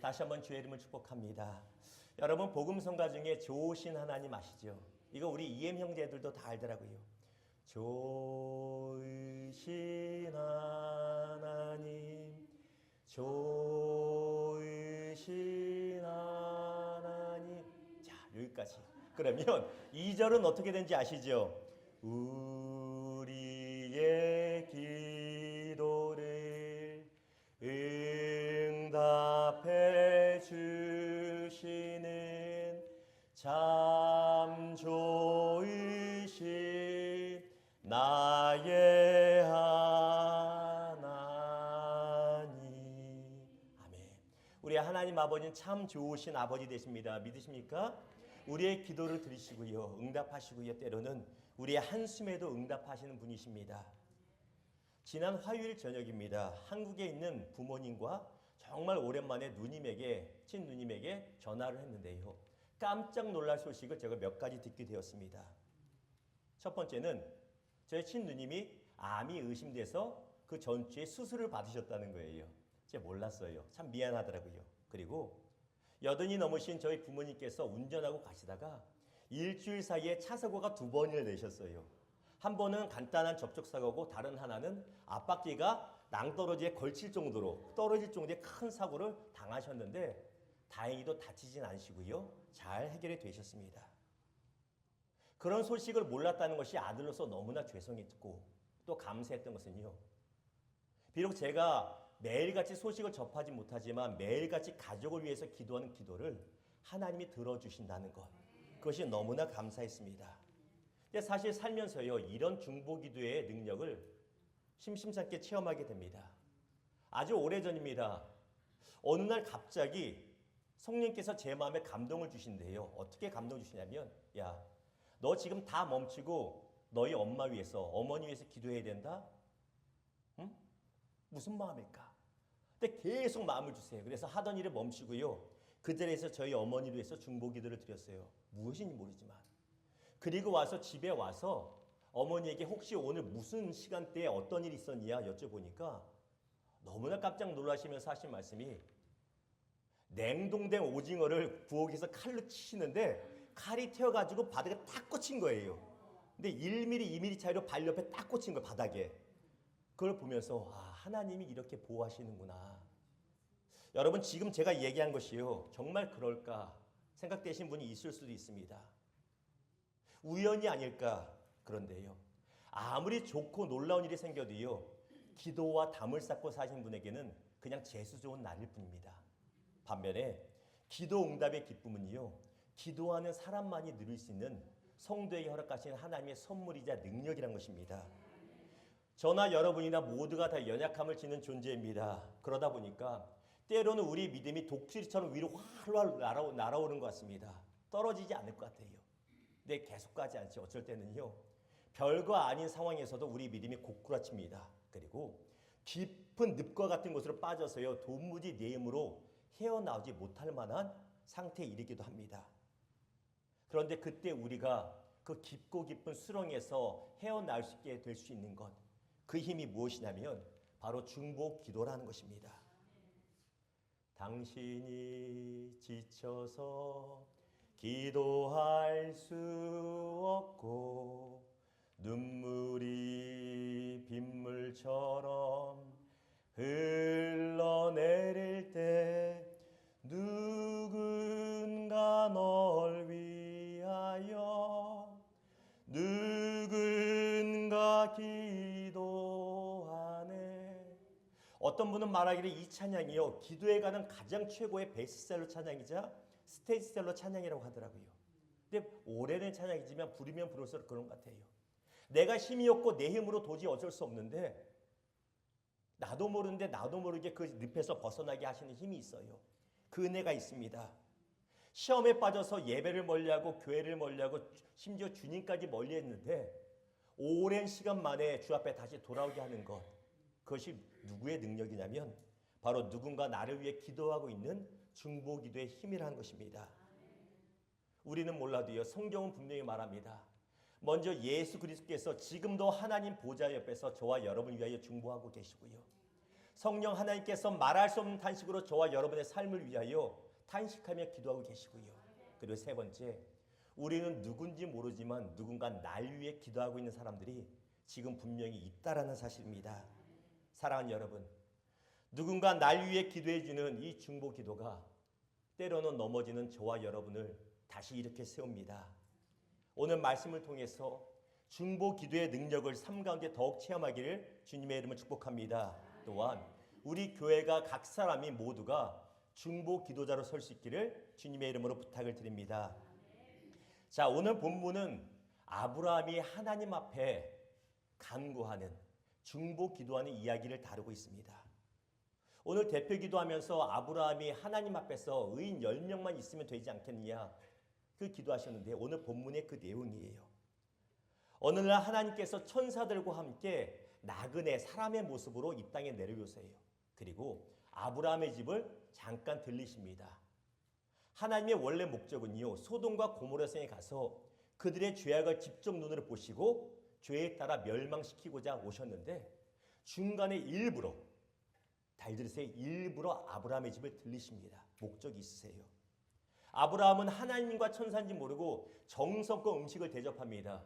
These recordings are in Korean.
다시 한번 주의 이름을 축복합니다. 여러분 복음성가 중에 좋으신 하나님 아시죠? 이거 우리 EM 형제들도 다 알더라고요. 좋으신 하나님, 좋으신 하나님. 자, 여기까지. 그러면 2절은 어떻게 되는지 아시죠? 우리의 기도를 응답해 주시는 참 좋으신 나의 하나님. 아멘. 우리 하나님 아버지는 참 좋으신 아버지 되십니다. 믿으십니까? 우리의 기도를 들으시고요, 응답하시고요, 때로는 우리의 한숨에도 응답하시는 분이십니다. 지난 화요일 저녁입니다. 한국에 있는 부모님과 정말 오랜만에 친누님에게 전화를 했는데요. 깜짝 놀랄 소식을 제가 몇 가지 듣게 되었습니다. 첫 번째는 저희 친누님이 암이 의심돼서 그 전주에 수술을 받으셨다는 거예요. 제가 몰랐어요. 참 미안하더라고요. 그리고 80이 넘으신 저희 부모님께서 운전하고 가시다가 일주일 사이에 차 사고가 2번이나 내셨어요. 한 번은 간단한 접촉사고고 다른 하나는 앞바퀴가 낭떠러지에 걸칠 정도로 떨어질 정도의 큰 사고를 당하셨는데 다행히도 다치진 않으시고요. 잘 해결이 되셨습니다. 그런 소식을 몰랐다는 것이 아들로서 너무나 죄송했고 또 감사했던 것은요. 비록 제가 매일같이 소식을 접하지 못하지만 매일같이 가족을 위해서 기도하는 기도를 하나님이 들어주신다는 것. 그것이 너무나 감사했습니다. 근데 사실 살면서요, 이런 중보기도의 능력을 심심찮게 체험하게 됩니다. 아주 오래전입니다. 어느 날 갑자기 성령께서 제 마음에 감동을 주신대요. 어떻게 감동 주시냐면, 야, 너 지금 다 멈추고 너희 엄마 위해서, 어머니 위해서 기도해야 된다? 응? 무슨 마음일까? 근데 계속 마음을 주세요. 그래서 하던 일을 멈추고요. 그 자리에서 저희 어머니를 위해서 중보기도를 드렸어요. 무엇인지 모르지만. 그리고 와서 집에 와서 어머니에게 혹시 오늘 무슨 시간대에 어떤 일이 있었냐 여쭤보니까 너무나 깜짝 놀라시면서 하신 말씀이 냉동된 오징어를 부엌에서 칼로 치시는데 칼이 튀어가지고 바닥에 딱 꽂힌 거예요. 근데 1mm, 2mm 차이로 발 옆에 딱 꽂힌 거예요, 바닥에. 그걸 보면서 하나님이 이렇게 보호하시는구나. 여러분 지금 제가 얘기한 것이요, 정말 그럴까 생각되신 분이 있을 수도 있습니다. 우연이 아닐까. 그런데요, 아무리 좋고 놀라운 일이 생겨도요, 기도와 담을 쌓고 사신 분에게는 그냥 재수 좋은 날일 뿐입니다. 반면에 기도 응답의 기쁨은요, 기도하는 사람만이 누릴 수 있는 성도에게 허락하신 하나님의 선물이자 능력이란 것입니다. 저나 여러분이나 모두가 다 연약함을 지닌 존재입니다. 그러다 보니까 때로는 우리 믿음이 독수리처럼 위로 활활 날아오는 것 같습니다. 떨어지지 않을 것 같아요. 근데 계속 가지 않지. 어쩔 때는요, 별거 아닌 상황에서도 우리 믿음이 고꾸라칩니다. 그리고 깊은 늪과 같은 곳으로 빠져서요, 도무지 내 힘으로 헤어나오지 못할 만한 상태에 이르기도 합니다. 그런데 그때 우리가 그 깊고 깊은 수렁에서 헤어나올 수 있게 될 수 있는 것, 그 힘이 무엇이냐면 바로 중보 기도라는 것입니다. 당신이 지쳐서 기도할 수 없고 눈물이 빗물처럼 흘러내릴 때 누군가 널 위하여 누군가 기도하네. 어떤 분은 말하기를 이 찬양이요, 기도에 가는 가장 최고의 베스트셀러 찬양이자 스테이지셀러 찬양이라고 하더라고요. 근데 오래된 찬양이지만 부르면 부를수록 그런 것 같아요. 내가 힘이 없고 내 힘으로 도저히 어쩔 수 없는데 나도 모르는데 나도 모르게 그 늪에서 벗어나게 하시는 힘이 있어요. 그 은혜가 있습니다. 시험에 빠져서 예배를 멀리하고 교회를 멀리하고 심지어 주님까지 멀리했는데 오랜 시간 만에 주 앞에 다시 돌아오게 하는 것, 그것이 누구의 능력이냐면 바로 누군가 나를 위해 기도하고 있는 중보기도의 힘이라는 것입니다. 우리는 몰라도요, 성경은 분명히 말합니다. 먼저 예수 그리스도께서 지금도 하나님 보좌 옆에서 저와 여러분을 위하여 중보하고 계시고요, 성령 하나님께서 말할 수 없는 탄식으로 저와 여러분의 삶을 위하여 탄식하며 기도하고 계시고요. 그리고 세 번째, 우리는 누군지 모르지만 누군가 날 위해 기도하고 있는 사람들이 지금 분명히 있다라는 사실입니다. 사랑하는 여러분, 누군가 날 위해 기도해주는 이 중보 기도가 때로는 넘어지는 저와 여러분을 다시 이렇게 세웁니다. 오늘 말씀을 통해서 중보 기도의 능력을 삶 가운데 더욱 체험하기를 주님의 이름으로 축복합니다. 또한 우리 교회가 각 사람이 모두가 중보 기도자로 설 수 있기를 주님의 이름으로 부탁을 드립니다. 자, 오늘 본문은 아브라함이 하나님 앞에 간구하는 중보 기도하는 이야기를 다루고 있습니다. 오늘 대표 기도하면서 아브라함이 하나님 앞에서 의인 10명만 있으면 되지 않겠느냐 그 기도하셨는데 오늘 본문의 그 내용이에요. 어느 날 하나님께서 천사들과 함께 나그네 사람의 모습으로 이 땅에 내려오세요. 그리고 아브라함의 집을 잠깐 들리십니다. 하나님의 원래 목적은요, 소돔과 고모라 성에 가서 그들의 죄악을 직접 눈으로 보시고 죄에 따라 멸망시키고자 오셨는데 중간에 일부러, 잘 들으세요, 일부러 아브라함의 집을 들리십니다. 목적이 있으세요. 아브라함은 하나님과 천사인지 모르고 정성껏 음식을 대접합니다.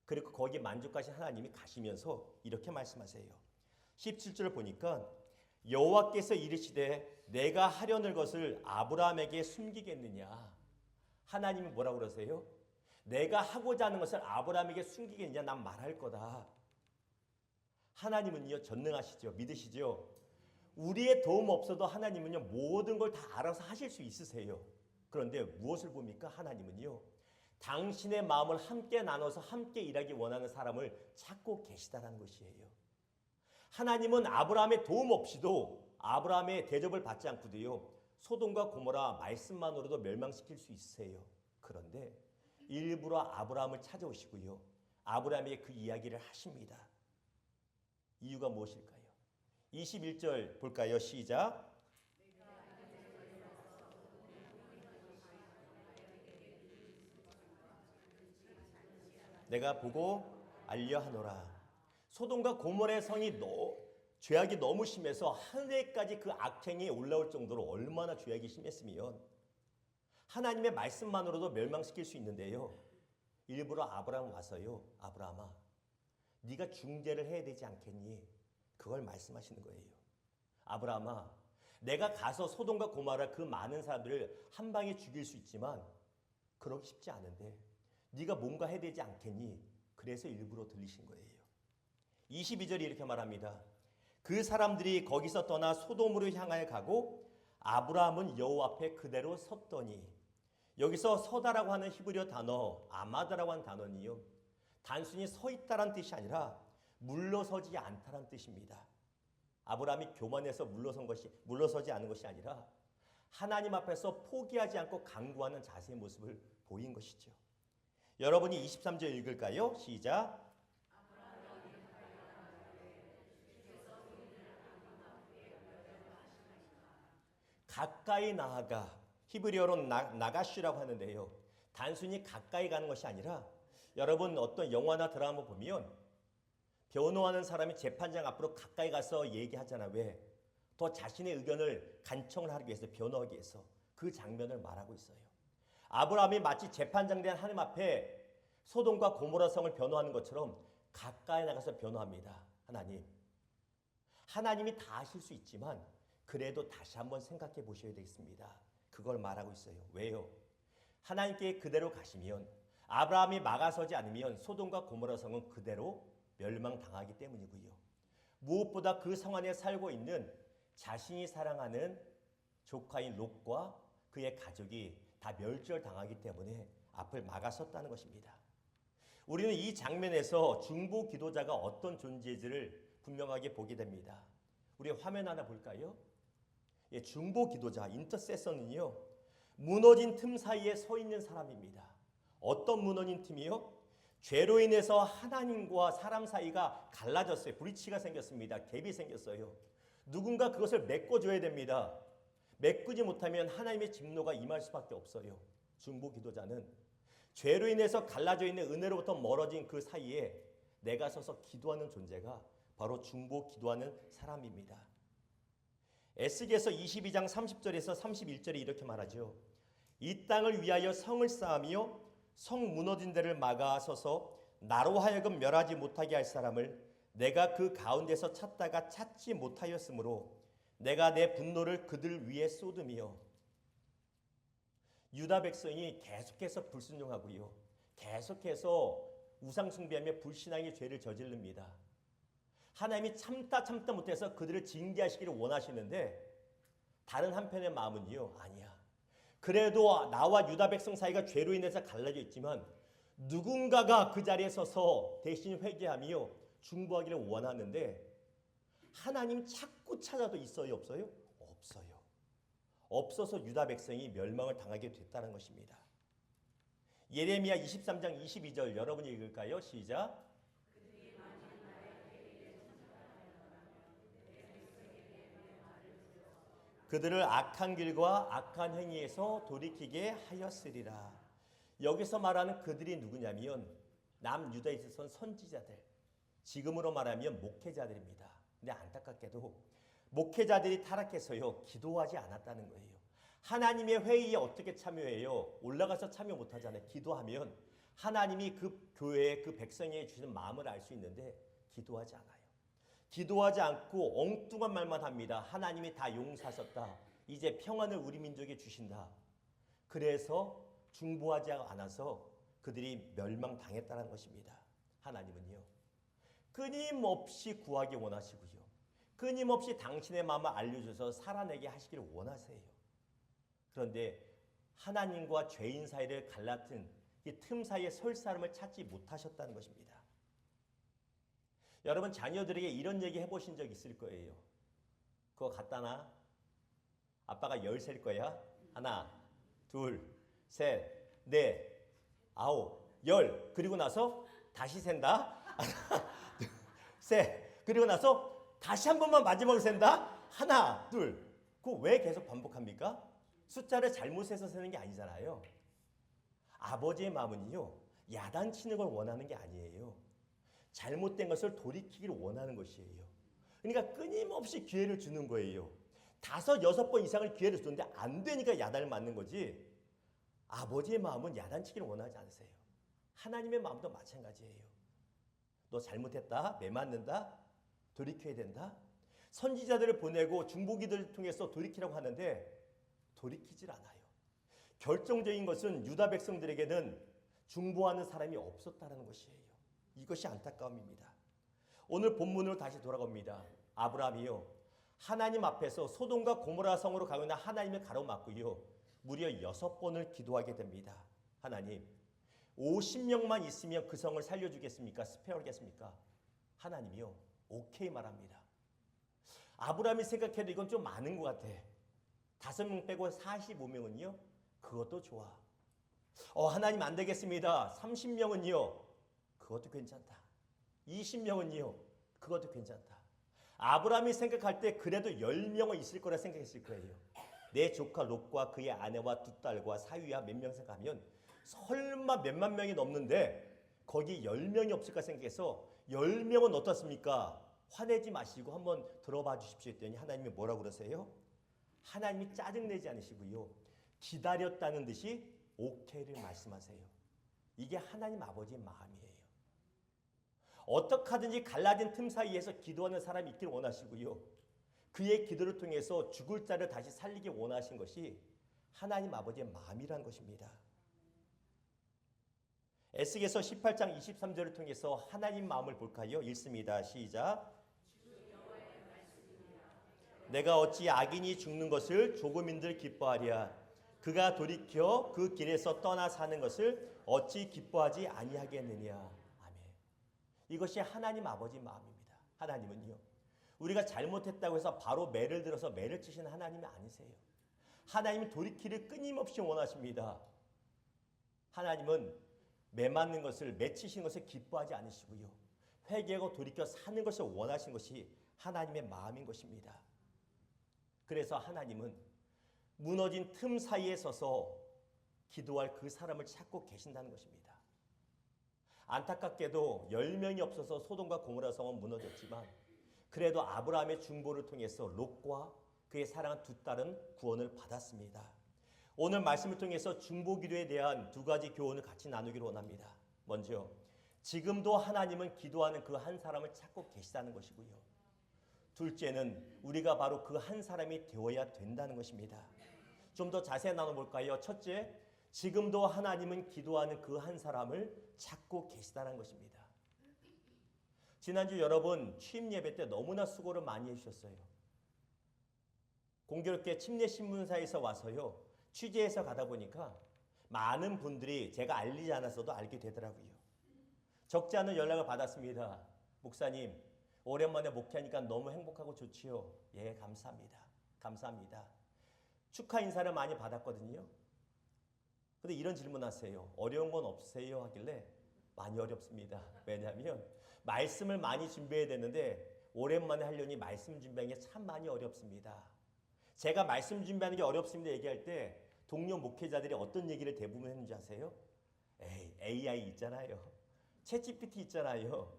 그리고 거기에 만족하신 하나님이 가시면서 이렇게 말씀하세요. 17절을 보니까 여호와께서 이르시되 내가 하려는 것을 아브라함에게 숨기겠느냐. 하나님이 뭐라고 그러세요? 내가 하고자 하는 것을 아브라함에게 숨기겠느냐. 난 말할 거다. 하나님은요 전능하시죠. 믿으시죠? 우리의 도움 없어도 하나님은요 모든 걸 다 알아서 하실 수 있으세요. 그런데 무엇을 봅니까? 하나님은요 당신의 마음을 함께 나눠서 함께 일하기 원하는 사람을 찾고 계시다는 것이에요. 하나님은 아브라함의 도움 없이도 아브라함의 대접을 받지 않고도요 소돔과 고모라 말씀만으로도 멸망시킬 수 있으세요. 그런데 일부러 아브라함을 찾아오시고요 아브라함에게 그 이야기를 하십니다. 이유가 무엇일까요? 21절 볼까요? 시작. 내가 보고 알려하노라. 소돔과 고모라의 성이 죄악이 너무 심해서 하늘까지 그 악행이 올라올 정도로 얼마나 죄악이 심했으면 하나님의 말씀만으로도 멸망시킬 수 있는데요. 일부러 아브라함 와서요. 아브라함아, 네가 중재를 해야 되지 않겠니? 그걸 말씀하시는 거예요. 아브라함아, 내가 가서 소돔과 고모라 그 많은 사람들을 한 방에 죽일 수 있지만 그러기 쉽지 않은데 네가 뭔가 해야 되지 않겠니? 그래서 일부러 들리신 거예요. 22절이 이렇게 말합니다. 그 사람들이 거기서 떠나 소돔으로 향하여 가고 아브라함은 여호와 앞에 그대로 섰더니, 여기서 서다라고 하는 히브리어 단어 아마다라고 하는 단어는요 단순히 서 있다란 뜻이 아니라 물러서지 않다란 뜻입니다. 아브라함이 교만해서 물러서지 않은 것이 아니라 하나님 앞에서 포기하지 않고 간구하는 자세의 모습을 보인 것이죠. 여러분이 23절 읽을까요? 시작. 가까이 나아가, 히브리어로 나가슈라고 하는데요. 단순히 가까이 가는 것이 아니라 여러분 어떤 영화나 드라마 보면 변호하는 사람이 재판장 앞으로 가까이 가서 얘기하잖아. 왜? 더 자신의 의견을 간청을 하기 위해서, 변호하기 위해서. 그 장면을 말하고 있어요. 아브라함이 마치 재판장 된 하나님 앞에 소돔과 고모라 성을 변호하는 것처럼 가까이 나가서 변호합니다. 하나님이 다 하실 수 있지만 그래도 다시 한번 생각해 보셔야 되겠습니다. 그걸 말하고 있어요. 왜요? 하나님께 그대로 가시면, 아브라함이 막아서지 않으면 소돔과 고모라 성은 그대로 멸망당하기 때문이고요. 무엇보다 그 성 안에 살고 있는 자신이 사랑하는 조카인 롯과 그의 가족이 다 멸절당하기 때문에 앞을 막아섰다는 것입니다. 우리는 이 장면에서 중보 기도자가 어떤 존재인지를 분명하게 보게 됩니다. 우리 화면 하나 볼까요? 중보 기도자, 인터세서는요 무너진 틈 사이에 서 있는 사람입니다. 어떤 무너진 틈이요? 죄로 인해서 하나님과 사람 사이가 갈라졌어요. 브리치가 생겼습니다. 갭이 생겼어요. 누군가 그것을 메꿔줘야 됩니다. 메꾸지 못하면 하나님의 진노가 임할 수밖에 없어요. 중보 기도자는 죄로 인해서 갈라져 있는 은혜로부터 멀어진 그 사이에 내가 서서 기도하는 존재가 바로 중보 기도하는 사람입니다. 에스겔서 22장 30절에서 31절에 이렇게 말하죠. 이 땅을 위하여 성을 쌓으며 성 무너진 데를 막아서서 나로 하여금 멸하지 못하게 할 사람을 내가 그 가운데서 찾다가 찾지 못하였으므로 내가 내 분노를 그들 위에 쏟으며. 유다 백성이 계속해서 불순종하고요, 계속해서 우상 숭배하며 불신앙의 죄를 저지릅니다. 하나님이 참다 못해서 그들을 징계하시기를 원하시는데 다른 한편의 마음은요, 아니야. 그래도 나와 유다 백성 사이가 죄로 인해서 갈라져 있지만 누군가가 그 자리에 서서 대신 회개하며 중보하기를 원하는데 하나님 자꾸 찾아도 있어요, 없어요? 없어요. 없어서 유다 백성이 멸망을 당하게 됐다는 것입니다. 예레미야 23장 22절 여러분이 읽을까요? 시작. 그들을 악한 길과 악한 행위에서 돌이키게 하였으리라. 여기서 말하는 그들이 누구냐면 남유다에 있어서 선지자들, 지금으로 말하면 목회자들입니다. 근데 안타깝게도 목회자들이 타락해서요, 기도하지 않았다는 거예요. 하나님의 회의에 어떻게 참여해요? 올라가서 참여 못하잖아요. 기도하면 하나님이 그 교회에 그 백성에게 주시는 마음을 알 수 있는데 기도하지 않아요. 기도하지 않고 엉뚱한 말만 합니다. 하나님이 다 용서하셨다. 이제 평안을 우리 민족에 주신다. 그래서 중보하지 않아서 그들이 멸망당했다는 것입니다. 하나님은요, 끊임없이 구하기 원하시고요, 끊임없이 당신의 마음을 알려줘서 살아내게 하시기를 원하세요. 그런데 하나님과 죄인 사이를 갈라튼 이 틈 사이에 설 사람을 찾지 못하셨다는 것입니다. 여러분 자녀들에게 이런 얘기 해보신 적 있을 거예요. 그거 갖다 놔. 아빠가 10셀 거야. 하나, 둘, 셋, 넷, 아홉, 10. 그리고 나서 다시 센다. 하나, 둘, 셋. 그리고 나서 다시 한 번만 마지막으로 센다. 하나, 둘. 그거 왜 계속 반복합니까? 숫자를 잘못해서 세는 게 아니잖아요. 아버지의 마음은요, 야단치는 걸 원하는 게 아니에요. 잘못된 것을 돌이키기를 원하는 것이에요. 그러니까 끊임없이 기회를 주는 거예요. 5, 6번 이상을 기회를 주는데 안 되니까 야단을 맞는 거지. 아버지의 마음은 야단치기를 원하지 않으세요. 하나님의 마음도 마찬가지예요. 너 잘못했다, 매 맞는다, 돌이켜야 된다. 선지자들을 보내고 중보기들을 통해서 돌이키라고 하는데 돌이키질 않아요. 결정적인 것은 유다 백성들에게는 중보하는 사람이 없었다는 것이에요. 이것이 안타까움입니다. 오늘 본문으로 다시 돌아갑니다. 아브라함이요, 하나님 앞에서 소돔과 고모라 성으로 가고 있는 하나님을 가로막고요, 무려 6번을 기도하게 됩니다. 하나님, 50명만 있으면 그 성을 살려주겠습니까? 스페어하겠습니까? 하나님이요, 오케이 말합니다. 아브라함이 생각해도 이건 좀 많은 것 같아. 5명 빼고 45명은요? 그것도 좋아. 하나님 안 되겠습니다. 30명은요? 그것도 괜찮다. 20명은요? 그것도 괜찮다. 아브라함이 생각할 때 그래도 10명은 있을 거라 생각했을 거예요. 내 조카 롯과 그의 아내와 2 딸과 사위와 몇 명 생각하면 설마 몇만 명이 넘는데 거기 10명이 없을까 생각해서 10명은 어떻습니까? 화내지 마시고 한번 들어봐 주십시오 했더니 하나님이 뭐라고 그러세요? 하나님이 짜증내지 않으시고요, 기다렸다는 듯이 오케이를 말씀하세요. 이게 하나님 아버지의 마음이에요. 어떻게 하든지 갈라진 틈 사이에서 기도하는 사람이 있길 원하시고요, 그의 기도를 통해서 죽을 자를 다시 살리기 원하신 것이 하나님 아버지의 마음이라는 것입니다. 에스겔서 18장 23절을 통해서 하나님 마음을 볼까요? 읽습니다. 시작. 내가 어찌 악인이 죽는 것을 조금인들 기뻐하랴. 그가 돌이켜 그 길에서 떠나 사는 것을 어찌 기뻐하지 아니하겠느냐. 아멘. 이것이 하나님 아버지 마음입니다. 하나님은요, 우리가 잘못했다고 해서 바로 매를 들어서 매를 치시는 하나님이 아니세요. 하나님은 돌이키를 끊임없이 원하십니다. 하나님은 매 맞는 것을, 맺히시는 것을 기뻐하지 않으시고요, 회개하고 돌이켜 사는 것을 원하신 것이 하나님의 마음인 것입니다. 그래서 하나님은 무너진 틈 사이에 서서 기도할 그 사람을 찾고 계신다는 것입니다. 안타깝게도 10명이 없어서 소돔과 고모라 성은 무너졌지만 그래도 아브라함의 중보를 통해서 롯과 그의 사랑한 두 딸은 구원을 받았습니다. 오늘 말씀을 통해서 중보 기도에 대한 두 가지 교훈을 같이 나누기를 원합니다. 먼저 지금도 하나님은 기도하는 그 한 사람을 찾고 계시다는 것이고요. 둘째는 우리가 바로 그 한 사람이 되어야 된다는 것입니다. 좀 더 자세히 나눠볼까요? 첫째, 지금도 하나님은 기도하는 그 한 사람을 찾고 계시다는 것입니다. 지난주 여러분 취임 예배 때 너무나 수고를 많이 해주셨어요. 공교롭게 침례신문사에서 와서요, 취재해서 가다 보니까 많은 분들이 제가 알리지 않았어도 알게 되더라고요. 적지 않은 연락을 받았습니다. 목사님, 오랜만에 목회하니까 너무 행복하고 좋지요. 예, 감사합니다. 감사합니다. 축하 인사를 많이 받았거든요. 근데 이런 질문하세요. 어려운 건 없으세요? 하길래 많이 어렵습니다. 왜냐하면 말씀을 많이 준비해야 되는데 오랜만에 하려니 말씀 준비하는 게 참 많이 어렵습니다. 제가 말씀 준비하는 게 어렵습니다 얘기할 때 동료 목회자들이 어떤 얘기를 대부분 했는지 아세요? 에이, AI 있잖아요. 챗GPT 있잖아요.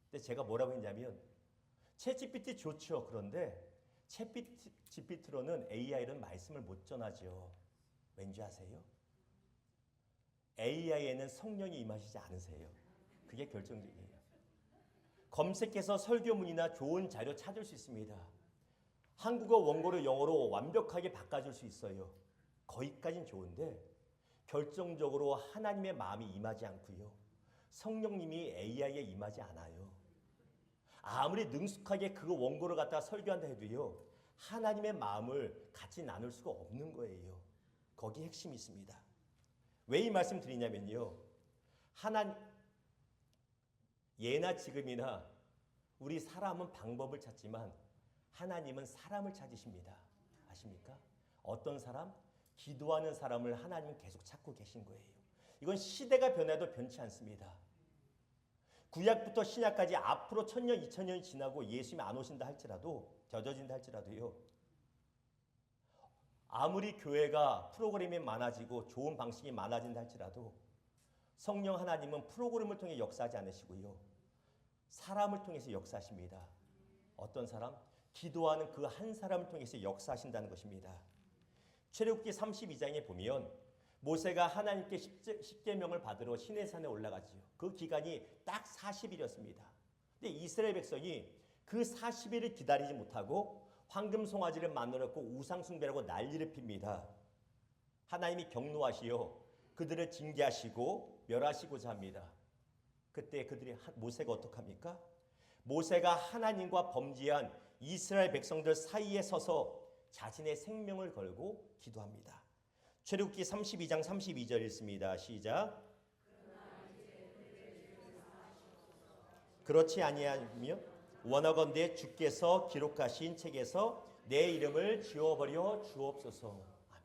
근데 제가 뭐라고 했냐면 챗GPT 좋죠. 그런데 챗GPT로는 AI는 말씀을 못 전하죠. 왠지 아세요? AI에는 성령이 임하시지 않으세요. 그게 결정적이에요. 검색해서 설교문이나 좋은 자료 찾을 수 있습니다. 한국어 원고를 영어로 완벽하게 바꿔줄 수 있어요. 거기까지는 좋은데 결정적으로 하나님의 마음이 임하지 않고요. 성령님이 AI에 임하지 않아요. 아무리 능숙하게 그 원고를 갖다가 설교한다 해도요. 하나님의 마음을 같이 나눌 수가 없는 거예요. 거기 핵심이 있습니다. 왜 이 말씀 드리냐면요. 예나 지금이나 우리 사람은 방법을 찾지만 하나님은 사람을 찾으십니다. 아십니까? 어떤 사람? 기도하는 사람을 하나님은 계속 찾고 계신 거예요. 이건 시대가 변해도 변치 않습니다. 구약부터 신약까지 앞으로 1000년, 2000년이 지나고 예수님이 안 오신다 할지라도 젖어진다 할지라도요. 아무리 교회가 프로그램이 많아지고 좋은 방식이 많아진다 할지라도 성령 하나님은 프로그램을 통해 역사하지 않으시고요. 사람을 통해서 역사하십니다. 어떤 사람? 기도하는 그 한 사람을 통해서 역사하신다는 것입니다. 출애굽기 32장에 보면 모세가 하나님께 십계명을 받으러 시내산에 올라가지요. 그 기간이 딱 40일이었습니다. 근데 이스라엘 백성이 그 40일을 기다리지 못하고 황금 송아지를 만들었고 우상 숭배라고 난리를 핍니다. 하나님이 경노하시어 그들을 징계하시고 멸하시고자 합니다. 그때 모세가 어떡합니까? 모세가 하나님과 범죄한 이스라엘 백성들 사이에 서서 자신의 생명을 걸고 기도합니다. 출애굽기 32장 32절 읽습니다. 시작. 그렇지 아니하며 원하건대 주께서 기록하신 책에서 내 이름을 지워버려 주옵소서. 아멘.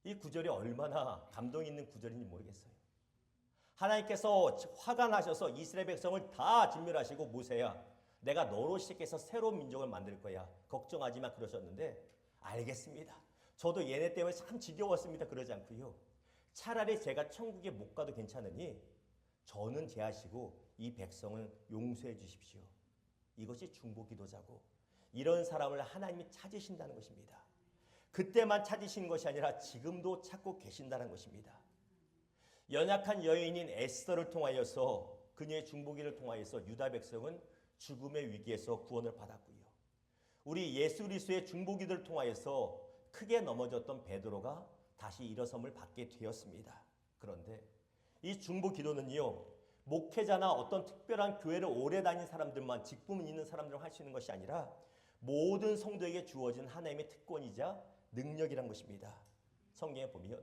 이 구절이 얼마나 감동 있는 구절인지 모르겠어요. 하나님께서 화가 나셔서 이스라엘 백성을 다 진멸하시고 모세야 내가 너로 시작해서 새로운 민족을 만들 거야. 걱정하지 마 그러셨는데 알겠습니다. 저도 얘네 때문에 참 지겨웠습니다. 그러지 않고요. 차라리 제가 천국에 못 가도 괜찮으니 저는 제하시고 이 백성을 용서해 주십시오. 이것이 중보기도자고 이런 사람을 하나님이 찾으신다는 것입니다. 그때만 찾으시는 것이 아니라 지금도 찾고 계신다는 것입니다. 연약한 여인인 에스더를 통하여서 그녀의 중보기를 통하여서 유다 백성은 죽음의 위기에서 구원을 받았고요. 우리 예수 그리스도의 중보기도를 통하여서 크게 넘어졌던 베드로가 다시 일어섬을 받게 되었습니다. 그런데 이 중보기도는요. 목회자나 어떤 특별한 교회를 오래 다닌 사람들만 직분 있는 사람들만 할 수 있는 것이 아니라 모든 성도에게 주어진 하나님의 특권이자 능력이란 것입니다. 성경에 보면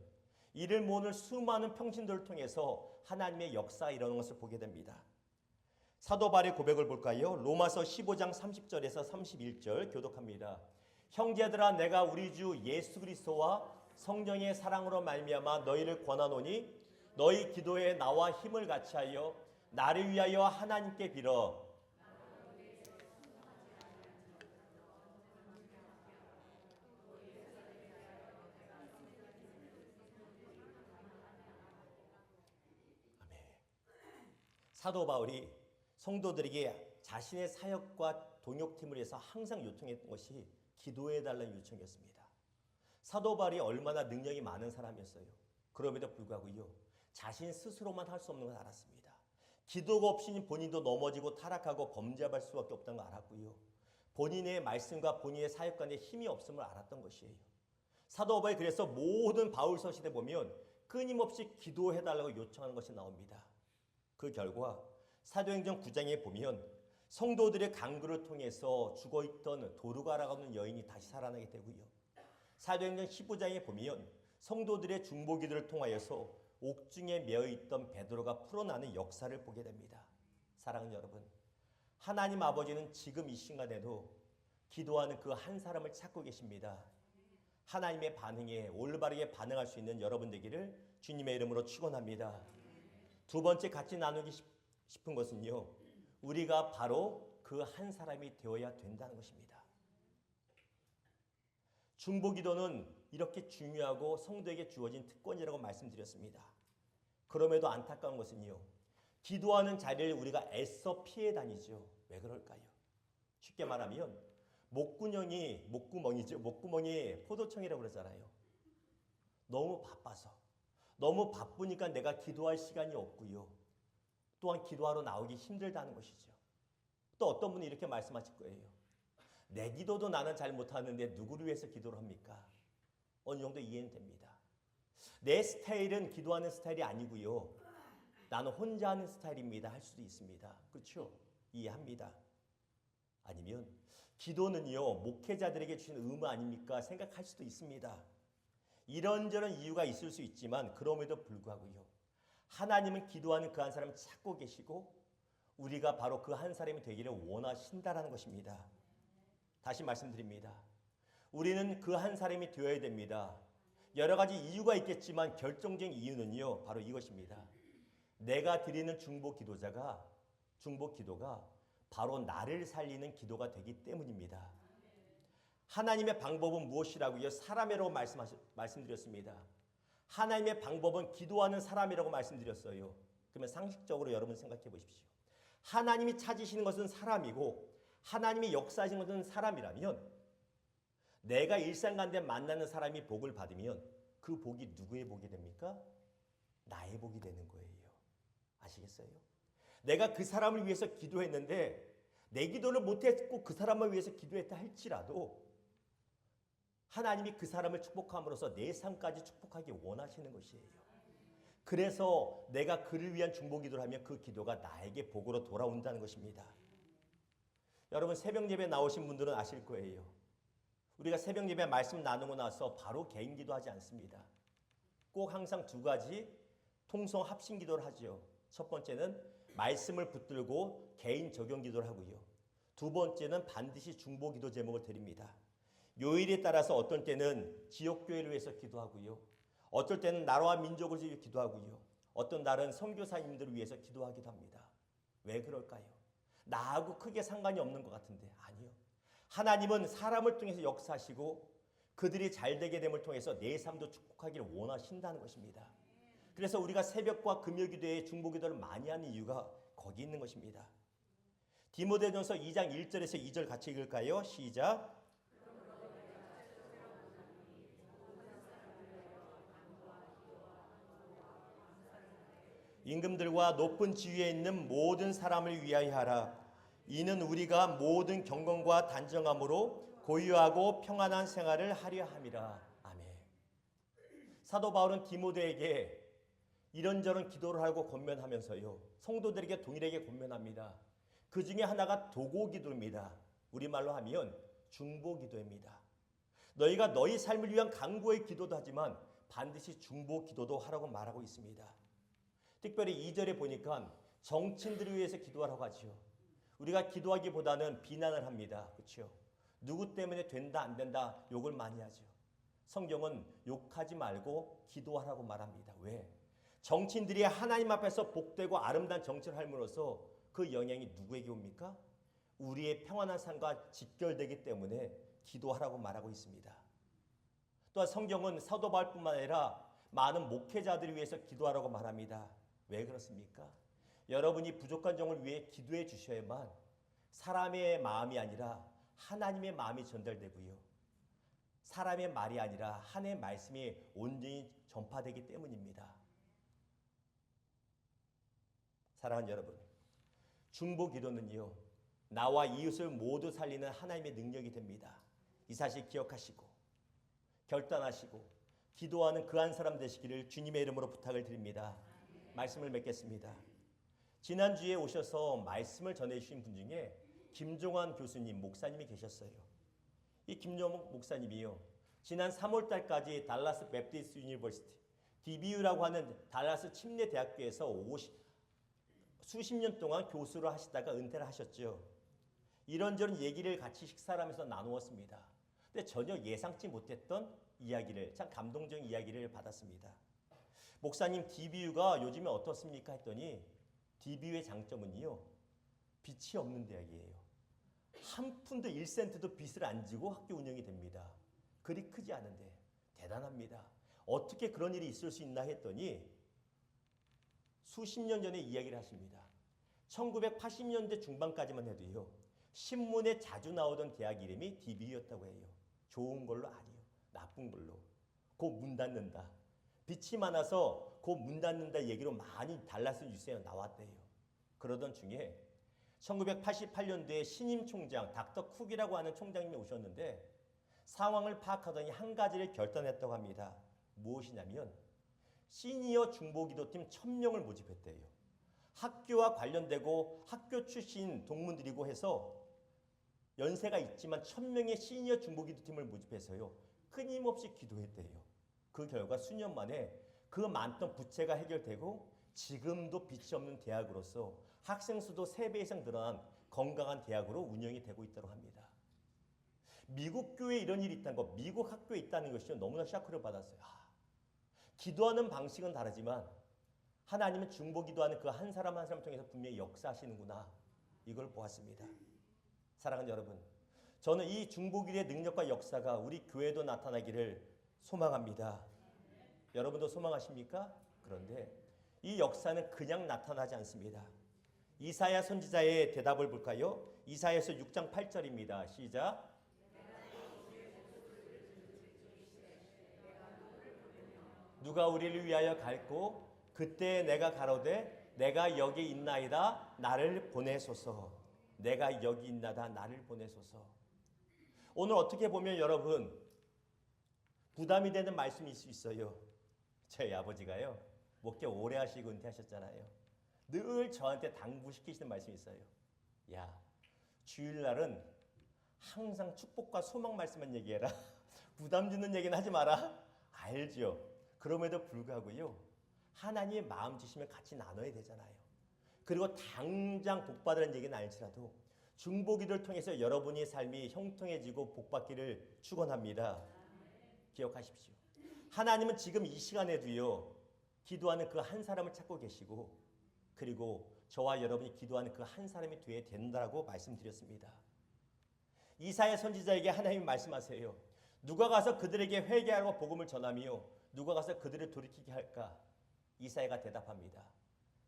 이를 모으는 수많은 평신도를 통해서 하나님의 역사가 일어나는 것을 보게 됩니다. 사도 바울의 고백을 볼까요? 로마서 15장 30절에서 31절 교독합니다. 형제들아 내가 우리 주 예수 그리스도와 성령의 사랑으로 말미암아 너희를 권하노니 너희 기도에 나와 힘을 같이하여 나를 위하여 하나님께 빌어 아멘. 사도 바울이 성도들에게 자신의 사역과 동역팀을 위해서 항상 요청했던 것이 기도해달라는 요청이었습니다. 사도 바울이 얼마나 능력이 많은 사람이었어요. 그럼에도 불구하고요, 자신 스스로만 할 수 없는 걸 알았습니다. 기도가 없이는 본인도 넘어지고 타락하고 범죄할 수밖에 없다는 걸 알았고요, 본인의 말씀과 본인의 사역 간에 힘이 없음을 알았던 것이에요. 사도 바울이 그래서 모든 바울 서신에 보면 끊임없이 기도해달라고 요청하는 것이 나옵니다. 그 결과 사도행전 9장에 보면 성도들의 간구를 통해서 죽어있던 도루가라고 하는 여인이 다시 살아나게 되고요, 사도행전 15장에 보면 성도들의 중보기도를 통하여서 옥중에 매어있던 베드로가 풀어나는 역사를 보게 됩니다. 사랑하는 여러분, 하나님 아버지는 지금 이 순간에도 기도하는 그 한 사람을 찾고 계십니다. 하나님의 반응에 올바르게 반응할 수 있는 여러분 되기를 주님의 이름으로 축원합니다. 두 번째 같이 나누기 싶은 것은요, 우리가 바로 그 한 사람이 되어야 된다는 것입니다. 중보기도는 이렇게 중요하고 성도에게 주어진 특권이라고 말씀드렸습니다. 그럼에도 안타까운 것은요, 기도하는 자리를 우리가 애써 피해 다니죠. 왜 그럴까요? 쉽게 말하면 목구멍이 포도청이라고 그러잖아요. 너무 바빠서, 너무 바쁘니까 내가 기도할 시간이 없고요, 또한 기도하러 나오기 힘들다는 것이죠. 또 어떤 분이 이렇게 말씀하실 거예요. 내 기도도 나는 잘 못하는데 누구를 위해서 기도를 합니까? 어느 정도 이해는 됩니다. 내 스타일은 기도하는 스타일이 아니고요, 나는 혼자 하는 스타일입니다 할 수도 있습니다. 그렇죠? 이해합니다. 아니면 기도는요, 목회자들에게 주신 의무 아닙니까 생각할 수도 있습니다. 이런저런 이유가 있을 수 있지만 그럼에도 불구하고요, 하나님은 기도하는 그 한 사람을 찾고 계시고 우리가 바로 그 한 사람이 되기를 원하신다라는 것입니다. 다시 말씀드립니다. 우리는 그 한 사람이 되어야 됩니다. 여러 가지 이유가 있겠지만 결정적인 이유는요, 바로 이것입니다. 내가 드리는 중보 기도가 바로 나를 살리는 기도가 되기 때문입니다. 하나님의 방법은 무엇이라고요? 사람이라고 말씀드렸습니다. 하나님의 방법은 기도하는 사람이라고 말씀드렸어요. 그러면 상식적으로 여러분 생각해 보십시오. 하나님이 찾으시는 것은 사람이고 하나님이 역사하시는 것은 사람이라면 내가 일상 가운데 만나는 사람이 복을 받으면 그 복이 누구의 복이 됩니까? 나의 복이 되는 거예요. 아시겠어요? 내가 그 사람을 위해서 기도했는데 내 기도를 못했고 그 사람을 위해서 기도했다 할지라도 하나님이 그 사람을 축복함으로써 내 삶까지 축복하기 원하시는 것이에요. 그래서 내가 그를 위한 중보기도를 하면 그 기도가 나에게 복으로 돌아온다는 것입니다. 여러분, 새벽 예배 나오신 분들은 아실 거예요. 우리가 새벽 예배 말씀 나누고 나서 바로 개인 기도하지 않습니다. 꼭 항상 두 가지 통성 합심 기도를 하죠. 첫 번째는 말씀을 붙들고 개인 적용 기도를 하고요, 두 번째는 반드시 중보 기도 제목을 드립니다. 요일에 따라서 어떤 때는 지역교회를 위해서 기도하고요, 어떨 때는 나라와 민족을 위해 기도하고요, 어떤 날은 선교사님들을 위해서 기도하기도 합니다. 왜 그럴까요? 나하고 크게 상관이 없는 것 같은데 아니요. 하나님은 사람을 통해서 역사하시고 그들이 잘되게 됨을 통해서 내 삶도 축복하기를 원하신다는 것입니다. 그래서 우리가 새벽과 금요기도에 중보기도를 많이 하는 이유가 거기 있는 것입니다. 디모데전서 2장 1절에서 2절 같이 읽을까요? 시작. 임금들과 높은 지위에 있는 모든 사람을 위하여 하라. 이는 우리가 모든 경건과 단정함으로 고유하고 평안한 생활을 하려 함이라. 아멘. 사도 바울은 디모데에게 이런저런 기도를 하고 권면하면서요, 성도들에게 동일하게 권면합니다. 그 중에 하나가 도고기도입니다. 우리말로 하면 중보기도입니다. 너희가 너희 삶을 위한 간구의 기도도 하지만 반드시 중보기도도 하라고 말하고 있습니다. 특별히 2절에 보니까 정치인들을 위해서 기도하라고 하죠. 우리가 기도하기보다는 비난을 합니다. 그렇죠? 누구 때문에 된다 안 된다 욕을 많이 하죠. 성경은 욕하지 말고 기도하라고 말합니다. 왜? 정치인들이 하나님 앞에서 복되고 아름다운 정치를 함으로써 그 영향이 누구에게 옵니까? 우리의 평안한 삶과 직결되기 때문에 기도하라고 말하고 있습니다. 또한 성경은 사도 바울뿐만 아니라 많은 목회자들을 위해서 기도하라고 말합니다. 왜 그렇습니까? 여러분이 부족한 점을 위해 기도해 주셔야만 사람의 마음이 아니라 하나님의 마음이 전달되고요. 사람의 말이 아니라 하나님의 말씀이 온전히 전파되기 때문입니다. 사랑하는 여러분, 중보기도는요, 나와 이웃을 모두 살리는 하나님의 능력이 됩니다. 이 사실 기억하시고 결단하시고 기도하는 그 한 사람 되시기를 주님의 이름으로 부탁을 드립니다. 말씀을 맺겠습니다. 지난주에 오셔서 말씀을 전해주신 분 중에 김종환 교수님, 목사님이 계셨어요. 이 김종환 목사님이요, 지난 3월 달까지 달라스 베프티스트 유니버시티, DBU라고 하는 달라스 침례 대학교에서 수십 년 동안 교수를 하시다가 은퇴를 하셨죠. 이런저런 얘기를 같이 식사를 하면서 나누었습니다. 근데 전혀 예상치 못했던 이야기를, 참 감동적인 이야기를 받았습니다. 목사님, DBU가 요즘에 어떻습니까? 했더니 DBU의 장점은요, 빚이 없는 대학이에요. 한 푼도 1센트도 빚을 안 지고 학교 운영이 됩니다. 그리 크지 않은데 대단합니다. 어떻게 그런 일이 있을 수 있나 했더니 수십 년 전에 이야기를 하십니다. 1980년대 중반까지만 해도요, 신문에 자주 나오던 대학 이름이 DBU였다고 해요. 좋은 걸로 아니요, 나쁜 걸로. 곧 문 닫는다. 빚이 많아서 곧 문 닫는다 얘기로 많이 달라스 뉴스에 나왔대요. 그러던 중에 1988년도에 신임 총장 닥터 쿡이라고 하는 총장님이 오셨는데 상황을 파악하더니 한 가지를 결단했다고 합니다. 무엇이냐면 시니어 중보기도팀 1000명을 모집했대요. 학교와 관련되고 학교 출신 동문들이고 해서 연세가 있지만 1000명의 시니어 중보기도팀을 모집해서요, 끊임없이 기도했대요. 그 결과 수년 만에 그 많던 부채가 해결되고 지금도 빚이 없는 대학으로서 학생 수도 3배 이상 늘어난 건강한 대학으로 운영이 되고 있다고 합니다. 미국 교회에 이런 일이 있다는 것, 미국 학교에 있다는 것이 너무나 샤크를 받았어요. 기도하는 방식은 다르지만 하나님은 중보기도하는 그 한 사람 한 사람 통해서 분명히 역사하시는구나, 이걸 보았습니다. 사랑하는 여러분, 저는 이 중보기도의 능력과 역사가 우리 교회도 나타나기를 소망합니다. 여러분도 소망하십니까? 그런데 이 역사는 그냥 나타나지 않습니다. 이사야 선지자의 대답을 볼까요? 이사야서 6장 8절입니다. 시작. 누가 우리를 위하여 갈고 그때 내가 가로되 내가 여기 있나이다 나를 보내소서. 내가 여기 있나다 나를 보내소서. 오늘 어떻게 보면 여러분 부담이 되는 말씀일 수 있어요. 저희 아버지가요, 목회 오래 하시고 은퇴하셨잖아요. 늘 저한테 당부시키시는 말씀이 있어요. 야, 주일날은 항상 축복과 소망 말씀만 얘기해라. 부담 주는 얘기는 하지 마라. 알죠? 그럼에도 불구하고요, 하나님의 마음 주시면 같이 나눠야 되잖아요. 그리고 당장 복받으라는 얘기는 아닐지라도 중보기도를 통해서 여러분의 삶이 형통해지고 복받기를 축원합니다. 기억하십시오. 하나님은 지금 이 시간에도요, 기도하는 그 한 사람을 찾고 계시고, 그리고 저와 여러분이 기도하는 그 한 사람이 되어야 된다고 말씀드렸습니다. 이사야 선지자에게 하나님이 말씀하세요. 누가 가서 그들에게 회개하고 복음을 전하며 누가 가서 그들을 돌이키게 할까? 이사야가 대답합니다.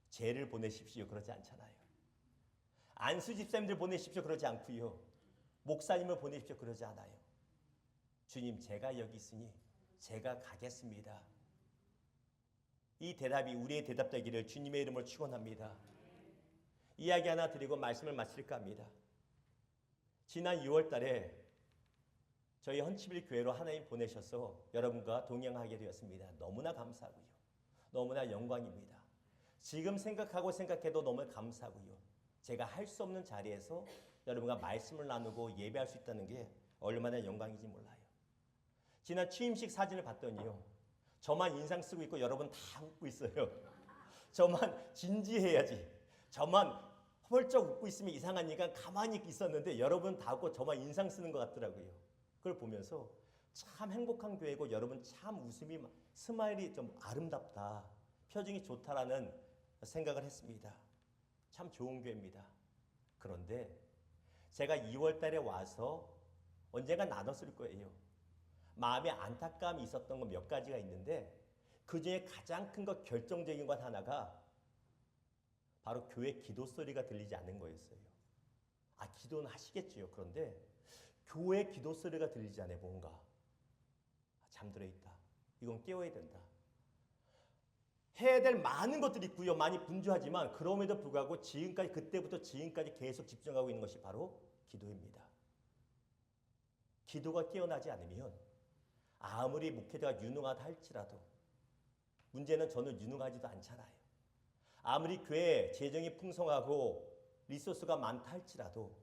죄를 보내십시오. 그러지 않잖아요. 안수 집사님들 보내십시오. 그러지 않고요. 목사님을 보내십시오. 그러지 않아요. 주님, 제가 여기 있으니 제가 가겠습니다. 이 대답이 우리의 대답 되기를 주님의 이름으로 축원합니다. 이야기 하나 드리고 말씀을 마칠까 합니다. 지난 6월 달에 저희 헌치빌 교회로 하나님 보내셔서 여러분과 동행하게 되었습니다. 너무나 감사하고요. 너무나 영광입니다. 지금 생각해도 너무 감사하고요. 제가 할 수 없는 자리에서 여러분과 말씀을 나누고 예배할 수 있다는 게 얼마나 영광인지 몰라요. 지난 취임식 사진을 봤더니요, 저만 인상 쓰고 있고 여러분 다 웃고 있어요. 저만 진지해야지, 저만 펄쩍 웃고 있으면 이상하니까 가만히 있었는데 여러분 다 웃고 저만 인상 쓰는 것 같더라고요. 그걸 보면서 참 행복한 교회고 여러분 참 웃음이, 스마일이 좀 아름답다, 표정이 좋다라는 생각을 했습니다. 참 좋은 교회입니다. 그런데 제가 2월 달에 와서 언젠가 나눴을 거예요. 마음에 안타까움이 있었던 건 몇 가지가 있는데 그 중에 가장 큰 것, 결정적인 것 하나가 바로 교회 기도 소리가 들리지 않는 거였어요. 기도는 하시겠지요. 그런데 교회 기도 소리가 들리지 않아요. 뭔가 잠들어 있다. 이건 깨워야 된다. 해야 될 많은 것들이 있고요. 많이 분주하지만 그럼에도 불구하고 지금까지 그때부터 지금까지 계속 집중하고 있는 것이 바로 기도입니다. 기도가 깨어나지 않으면 아무리 목회자가 유능하다 할지라도 문제는 저는 유능하지도 않잖아요. 아무리 교회 재정이 풍성하고 리소스가 많다 할지라도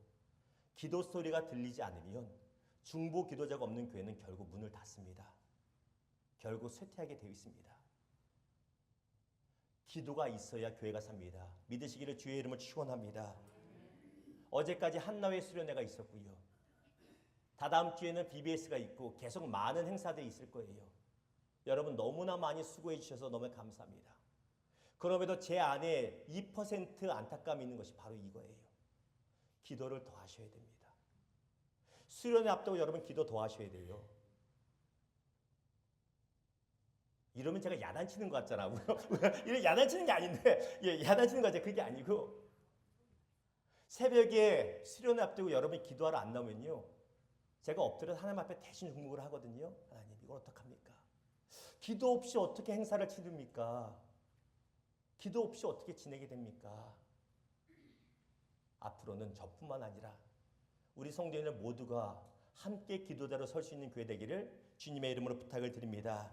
기도 소리가 들리지 않으면 중보 기도자가 없는 교회는 결국 문을 닫습니다. 결국 쇠퇴하게 되어 있습니다. 기도가 있어야 교회가 삽니다. 믿으시기를 주의 이름을 축원합니다. 어제까지 한나회 수련회가 있었고요. 다다음 주에는 BBS가 있고 계속 많은 행사들이 있을 거예요. 여러분 너무나 많이 수고해 주셔서 너무 감사합니다. 그럼에도 제 안에 2% 안타까움이 있는 것이 바로 이거예요. 기도를 더 하셔야 됩니다. 수련회 앞두고 여러분 기도 더 하셔야 돼요. 이러면 제가 야단치는 것 같잖아. 이런 야단치는 게 아닌데, 야단치는 거 같아. 그게 아니고 새벽에 수련회 앞두고 여러분이 기도하러 안 나오면요, 제가 엎드려 하나님 앞에 대신 중목을 하거든요. 하나님 이걸 어떡합니까? 기도 없이 어떻게 행사를 치릅니까? 기도 없이 어떻게 지내게 됩니까? 앞으로는 저뿐만 아니라 우리 성도인들 모두가 함께 기도자로 설 수 있는 교회 되기를 주님의 이름으로 부탁을 드립니다.